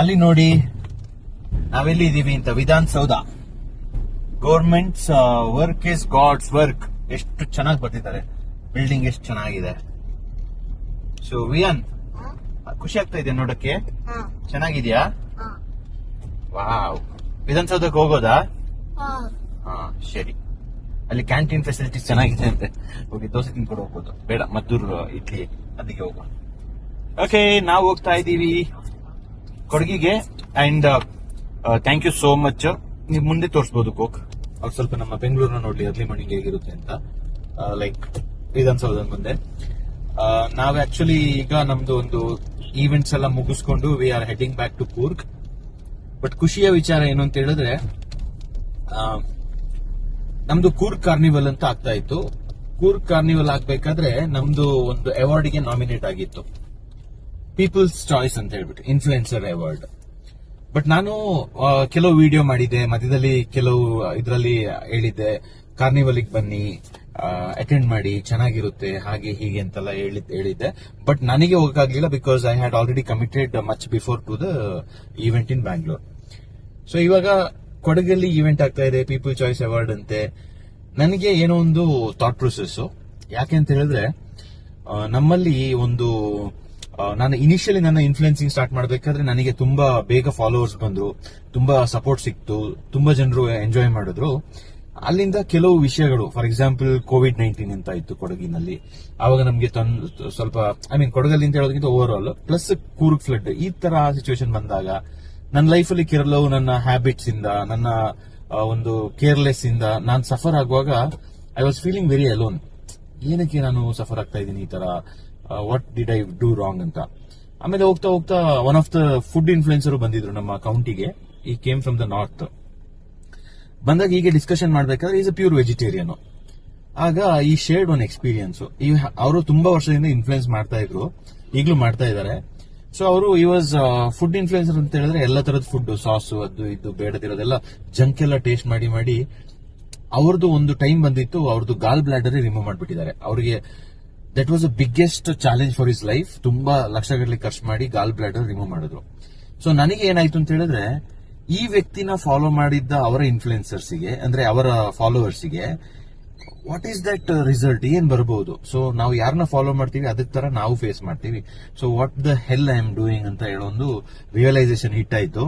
ಅಲ್ಲಿ ನೋಡಿ ನಾವೆಲ್ಲಿ ಇದೀವಿ ಅಂತ, Vidhana Soudha. Government's work is god's work. ಎಷ್ಟು ಚೆನ್ನಾಗಿ ಬರ್ತಿದ್ದಾರೆ, ಬಿಲ್ಡಿಂಗ್ ಎಷ್ಟು ಚೆನ್ನಾಗಿದೆ. ಸೊ ವಿಯನ್, ಖುಷಿ ಆಗ್ತಾ ಇದೆ ನೋಡಕ್ಕೆ? ಚೆನ್ನಾಗಿದ್ಯಾ? ವಾವ್. ವಿಧಾನಸೌಧಕ್ಕೆ ಹೋಗೋದಾ? ಹಾ ಸರಿ. ಅಲ್ಲಿ ಕ್ಯಾಂಟೀನ್ ಫೆಸಿಲಿಟೀಸ್ ಚೆನ್ನಾಗಿದೆ ಅಂತೆ. ಹೋಗಿ ದೋಸೆ ತಿನ್ಕೊಂಡು ಹೋಗ್ಬೋದು. ಬೇಡ, ಮದ್ದೂರು ಇಡ್ಲಿ ಅಲ್ಲಿಗೆ ಹೋಗುವ. ಓಕೆ, ನಾವು ಹೋಗ್ತಾ ಇದ್ದೀವಿ ಕೊಡಗಿಗೆ. And thank you so much. ನೀವು ಮುಂದೆ ತೋರಿಸಬಹುದು ಕೋಕ್. ಅವ್ರು ಸ್ವಲ್ಪ ನಮ್ಮ ಬೆಂಗಳೂರಿನ ನೋಡ್ಲಿ ಅರ್ಲಿ ಮಾರ್ನಿಂಗ್ ಹೇಗಿರುತ್ತೆ ಅಂತ. ಲೈಕ್ ವಿಧಾನಸೌಧ ಮುಂದೆ ನಾವು ಆಕ್ಚುಲಿ ಈಗ ನಮ್ದು ಒಂದು ಈವೆಂಟ್ಸ್ ಎಲ್ಲ ಮುಗಿಸ್ಕೊಂಡು we are heading back to Coorg. But ಖುಷಿಯ ವಿಚಾರ ಏನು ಅಂತ ಹೇಳಿದ್ರೆ, ನಮ್ದು ಕೂರ್ಗ್ ಕಾರ್ನಿವಲ್ ಅಂತ ಆಗ್ತಾ ಇತ್ತು. ಕೂರ್ಗ್ ಕಾರ್ನಿವಲ್ ಆಗ್ಬೇಕಾದ್ರೆ ನಮ್ದು ಒಂದು ಅವಾರ್ಡ್ಗೆ ನಾಮಿನೇಟ್ ಆಗಿತ್ತು, ಪೀಪಲ್ಸ್ ಚಾಯ್ಸ್ ಅಂತ ಹೇಳ್ಬಿಟ್ಟು, ಇನ್ಫ್ಲುಯೆನ್ಸರ್ ಅವಾರ್ಡ್. ಬಟ್ ನಾನು ಕೆಲವು ವಿಡಿಯೋ ಮಾಡಿದ್ದೆ, ಮಧ್ಯದಲ್ಲಿ ಕೆಲವು ಇದರಲ್ಲಿ ಹೇಳಿದ್ದೆ ಕಾರ್ನಿವಲ್ಗೆ ಬನ್ನಿ, ಅಟೆಂಡ್ ಮಾಡಿ, ಚೆನ್ನಾಗಿರುತ್ತೆ, ಹಾಗೆ ಹೀಗೆ ಅಂತೆಲ್ಲ ಹೇಳಿದ್ದೆ. ಬಟ್ ನನಗೆ ಹೋಗಕ್ಕಾಗ್ಲಿಲ್ಲ, because I had already committed much before to the event in Bangalore. So ಇವಾಗ ಕೊಡಗಲ್ಲಿ ಈವೆಂಟ್ ಆಗ್ತಾ ಇದೆ, ಪೀಪಲ್ ಚಾಯ್ಸ್ ಅವಾರ್ಡ್ ಅಂತೆ. ನನಗೆ ಏನೋ ಒಂದು ಥಾಟ್ ಪ್ರೊಸೆಸ್. ಯಾಕೆ ಅಂತ ಹೇಳಿದ್ರೆ, ನಮ್ಮಲ್ಲಿ ಒಂದು ನಾನು ಇನಿಷಿಯಲಿ ನನ್ನ ಇನ್ಫ್ಲುಯೆನ್ಸಿಂಗ್ ಸ್ಟಾರ್ಟ್ ಮಾಡಬೇಕಾದ್ರೆ ನನಗೆ ತುಂಬಾ ಬೇಗ ಫಾಲೋವರ್ಸ್ ಬಂದ್ರು, ತುಂಬಾ ಸಪೋರ್ಟ್ ಸಿಕ್ತು, ತುಂಬಾ ಜನರು ಎಂಜಾಯ್ ಮಾಡಿದ್ರು. ಅಲ್ಲಿಂದ ಕೆಲವು ವಿಷಯಗಳು, ಫಾರ್ ಎಕ್ಸಾಂಪಲ್ COVID-19 ಅಂತ ಇತ್ತು ಕೊಡಗಿನಲ್ಲಿ. ಆವಾಗ ನಮಗೆ ಸ್ವಲ್ಪ ಕೊಡಗಲ್ಲಿ ಅಂತ ಹೇಳೋದಕ್ಕಿಂತ over all, plus Coorg flood, ಈ ತರ ಸಿಚುವೇಶನ್ ಬಂದಾಗ ನನ್ನ ಲೈಫಲ್ಲಿ ಕೆಲವು ನನ್ನ ಹ್ಯಾಬಿಟ್ಸ್ ಇಂದ, ನನ್ನ ಒಂದು ಕೇರ್ಲೆಸ್ ಇಂದ ನಾನು ಸಫರ್ ಆಗುವಾಗ I was feeling very alone. ಏನಕ್ಕೆ ನಾನು ಸಫರ್ ಆಗ್ತಾ ಇದ್ದೀನಿ ಈ ತರ, what did I do wrong ಅಂತ. ಆಮೇಲೆ ಹೋಗ್ತಾ ಹೋಗ್ತಾ one of the food influencer ಬಂದಿದ್ರು ನಮ್ಮ ಕೌಂಟಿಗೆ. ಈ ಕೇಮ್ ಫ್ರಮ್ ದ ನಾರ್ತ್. ಬಂದಾಗ ಹೀಗೆ ಡಿಸ್ಕಷನ್ ಮಾಡ್ಬೇಕಾದ್ರೆ ಈಸ್ ಅ ಪ್ಯೂರ್ ವೆಜಿಟೇರಿಯನ್. ಆಗ ಈ ಶೇರ್ಡ್ ಒನ್ ಎಕ್ಸ್ಪೀರಿಯನ್ಸ್. ಅವರು ತುಂಬಾ ವರ್ಷದಿಂದ ಇನ್ಫ್ಲುಯೆನ್ಸ್ ಮಾಡ್ತಾ ಇದ್ರು, ಈಗಲೂ ಮಾಡ್ತಾ ಇದ್ದಾರೆ. ಸೊ ಅವರು ಈ ವಾಸ್ ಫುಡ್ ಇನ್ಫ್ಲುಯೆನ್ಸರ್ ಅಂತ ಹೇಳಿದ್ರೆ ಎಲ್ಲ ತರದ ಫುಡ್, ಸಾಸು, ಅದು ಇದು ಬೇಡದಿರೋದೆಲ್ಲ ಜಂಕ್ ಎಲ್ಲ ಟೇಸ್ಟ್ ಮಾಡಿ ಮಾಡಿ ಅವ್ರದ್ದು ಒಂದು ಟೈಮ್ ಬಂದಿತ್ತು, ಅವ್ರದ್ದು ಗಾಲ್ ಬ್ಲಾಡರ್ ರಿಮೂವ್ ಮಾಡ್ಬಿಟ್ಟಿದ್ದಾರೆ. ಅವರಿಗೆ that was a biggest challenge for his life. ತುಂಬಾ ಲಕ್ಷಗಟ್ಟಲೆ ಖರ್ಚು ಮಾಡಿ ಗಾಲ್ ಬ್ಲಾಡರ್ ರಿಮೂವ್ ಮಾಡಿದ್ರು. ಸೊ ನನಗೆ ಏನಾಯ್ತು ಅಂತ ಹೇಳಿದ್ರೆ, ಈ ವ್ಯಕ್ತಿನ ಫಾಲೋ ಮಾಡಿದ್ದ ಅವರ ಇನ್ಫ್ಲುಯೆನ್ಸರ್ಸ್ಗೆ, ಅಂದ್ರೆ ಅವರ ಫಾಲೋವರ್ಸ್ಗೆ ವಾಟ್ ಈಸ್ ದಟ್ ರಿಸಲ್ಟ್, ಏನ್ ಬರಬಹುದು. ಸೊ ನಾವು ಯಾರನ್ನ ಫಾಲೋ ಮಾಡ್ತೀವಿ ಅದೇ ತರ ನಾವು ಫೇಸ್ ಮಾಡ್ತೀವಿ. So what the hell I am doing ಅಂತ ಹೇಳೊಂದು ರಿಯಲೈಸೇಷನ್ ಹಿಟ್ ಆಯ್ತು.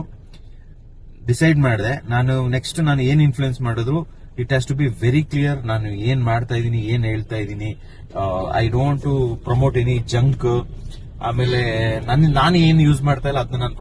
ಡಿಸೈಡ್ ಮಾಡಿದೆ, ನಾನು ನೆಕ್ಸ್ಟ್ ನಾನು ಏನ್ ಇನ್ಫ್ಲುಯೆನ್ಸ್ ಮಾಡಿದ್ರು it has to be very clear. ನಾನು ಏನ್ ಮಾಡ್ತಾ ಇದ್ದೀನಿ, ಏನ್ ಹೇಳ್ತಾ ಇದ್ದೀನಿ. I don't to promote any junk. ಆಮೇಲೆ ನಾನು ಏನ್ ಯೂಸ್ ಮಾಡ್ತಾ ಇಲ್ಲ ಅದನ್ನ ನಾನು